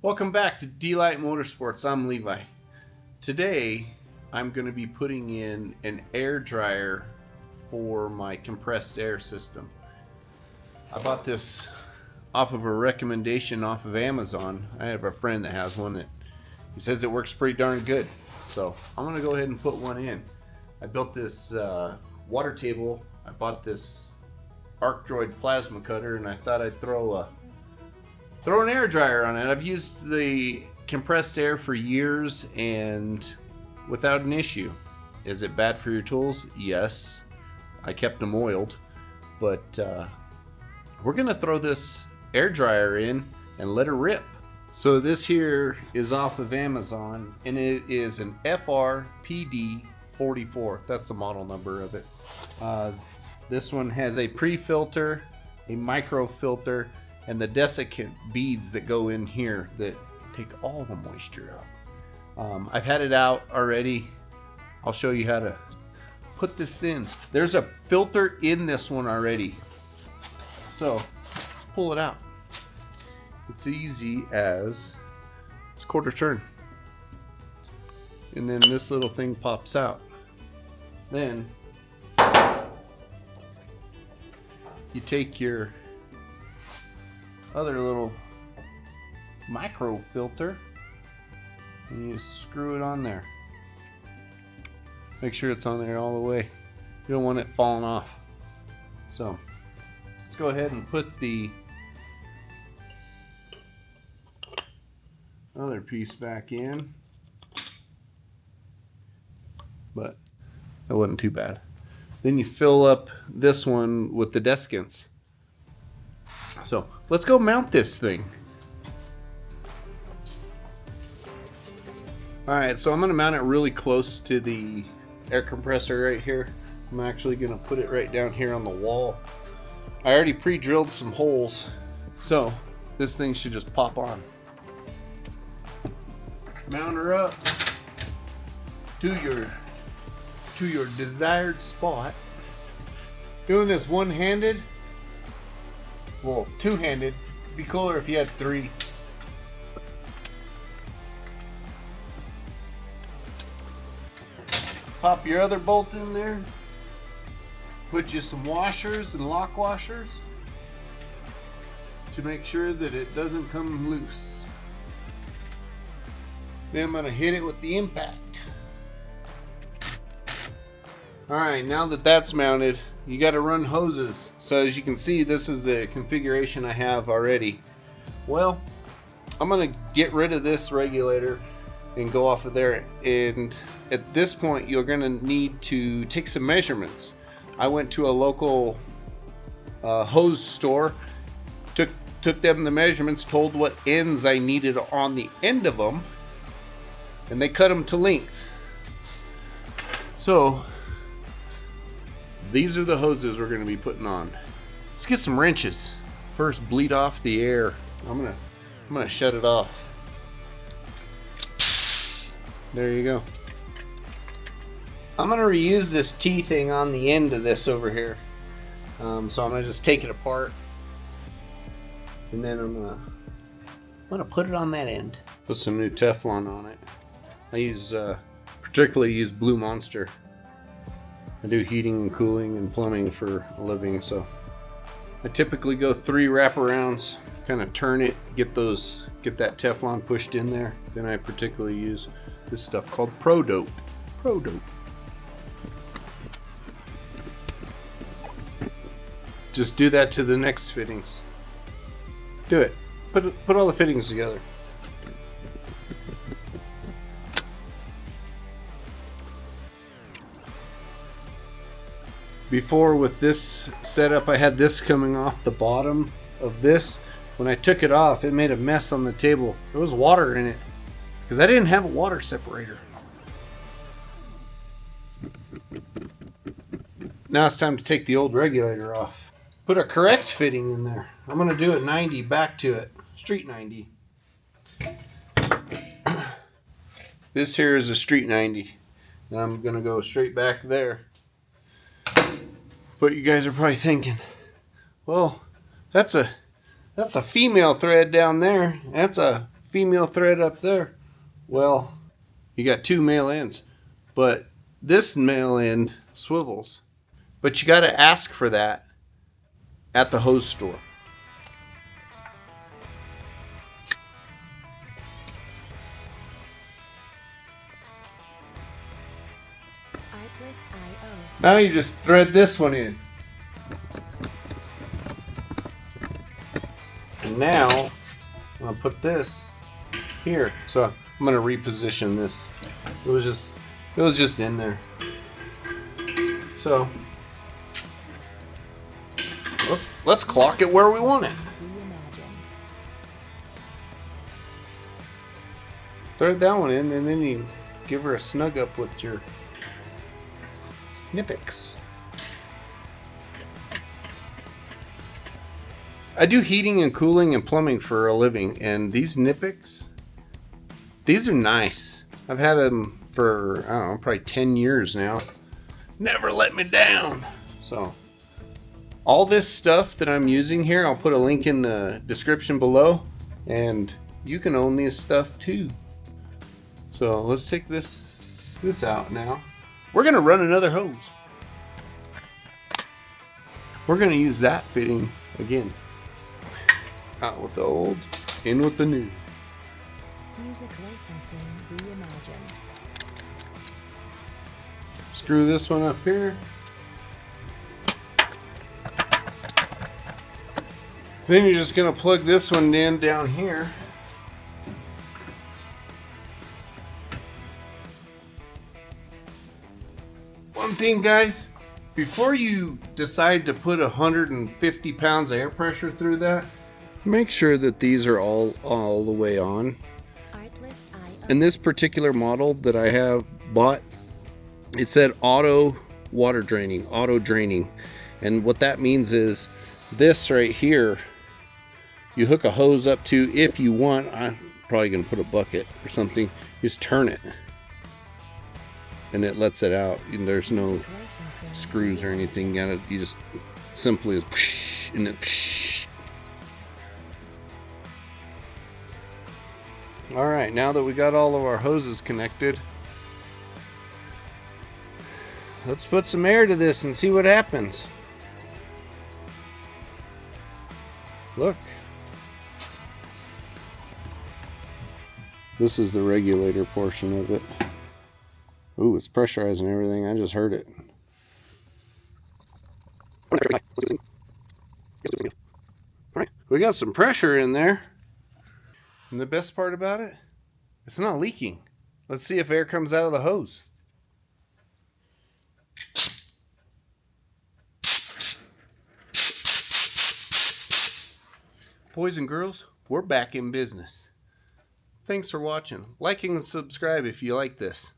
Welcome back to D-Light Motorsports. I'm Levi. Today I'm going to be putting in an air dryer for my compressed air system. I bought this off of a recommendation off of Amazon. I have a friend that has one that he says it works pretty darn good. So I'm going to go ahead and put one in. I built this water table. I bought this ArcDroid plasma cutter and I thought I'd throw an air dryer on it. I've used the compressed air for years and without an issue. Is it bad for your tools? Yes. I kept them oiled, but we're gonna throw this air dryer in and let her rip. So this here is off of Amazon and it is an FRPD 44. That's the model number of it. This one has a pre-filter, a micro filter, and the desiccant beads that go in here that take all the moisture out. I've had it out already. I'll show you how to put this in. There's a filter in this one already. So let's pull it out. It's easy as it's quarter turn. And then this little thing pops out. Then you take your other little micro filter and you screw it on there. Make sure it's on there all the way. You don't want it falling off. So let's go ahead and put the other piece back in. But that wasn't too bad. Then you fill up this one with the desiccants. So let's go mount this thing. Alright, so I'm going to mount it really close to the air compressor right here. I'm actually going to put it right down here on the wall. I already pre-drilled some holes, so this thing should just pop on. Mount her up to your desired spot. Doing this one-handed. Well, two-handed. It'd be cooler if you had three. Pop your other bolt in there. Put you some washers and lock washers to make sure that it doesn't come loose. Then I'm going to hit it with the impact. Alright, now that that's mounted, you got to run hoses. So as you can see, this is the configuration I have already. Well, I'm going to get rid of this regulator and go off of there. And at this point, you're going to need to take some measurements. I went to a local hose store, took them the measurements, told what ends I needed on the end of them, and they cut them to length. So these are the hoses we're going to be putting on. Let's get some wrenches. First, bleed off the air. I'm gonna shut it off. There you go. I'm gonna reuse this T thing on the end of this over here. So I'm gonna just take it apart, and then I'm gonna put it on that end. Put some new Teflon on it. I particularly use Blue Monster. I do heating and cooling and plumbing for a living, so I typically go 3 wraparounds, kind of turn it, get that Teflon pushed in there. Then I particularly use this stuff called Pro Dope. Just do that to the next fittings. Do it. Put all the fittings together. Before, with this setup, I had this coming off the bottom of this. When I took it off, it made a mess on the table. There was water in it because I didn't have a water separator. Now it's time to take the old regulator off. Put a correct fitting in there. I'm going to do it 90 back to it. Street 90. This here is a street 90. And I'm going to go straight back there. But you guys are probably thinking, well, that's a female thread down there. That's a female thread up there. Well, you got two male ends, but this male end swivels. But you got to ask for that at the hose store. Now you just thread this one in. And now I'm going to put this here. So I'm going to reposition this. It was just in there. So let's clock it where we want it. Thread that one in, and then you give her a snug up with your Knipex. I do heating and cooling and plumbing for a living, and these Knipex, these are nice. I've had them for, I don't know, probably 10 years now. Never let me down. So all this stuff that I'm using here, I'll put a link in the description below, and you can own this stuff too. So let's take this out now. We're gonna run another hose. We're gonna use that fitting again. Out with the old, in with the new. Music licensing reimagined. Screw this one up here. Then you're just gonna plug this one in down here. One thing, guys, before you decide to put 150 pounds of air pressure through that, make sure that these are all the way on. In this particular model that I have bought, it said auto water draining, auto draining. And what that means is this right here, you hook a hose up to if you want. I'm probably gonna put a bucket or something, just turn it. And it lets it out. And there's no screws or anything. You just simply is psh, and then psh. All right, now that we got all of our hoses connected, let's put some air to this and see what happens. Look. This is the regulator portion of it. Ooh, it's pressurizing everything. I just heard it. Alright, we got some pressure in there. And the best part about it, it's not leaking. Let's see if air comes out of the hose. Boys and girls, we're back in business. Thanks for watching. Like and subscribe if you like this.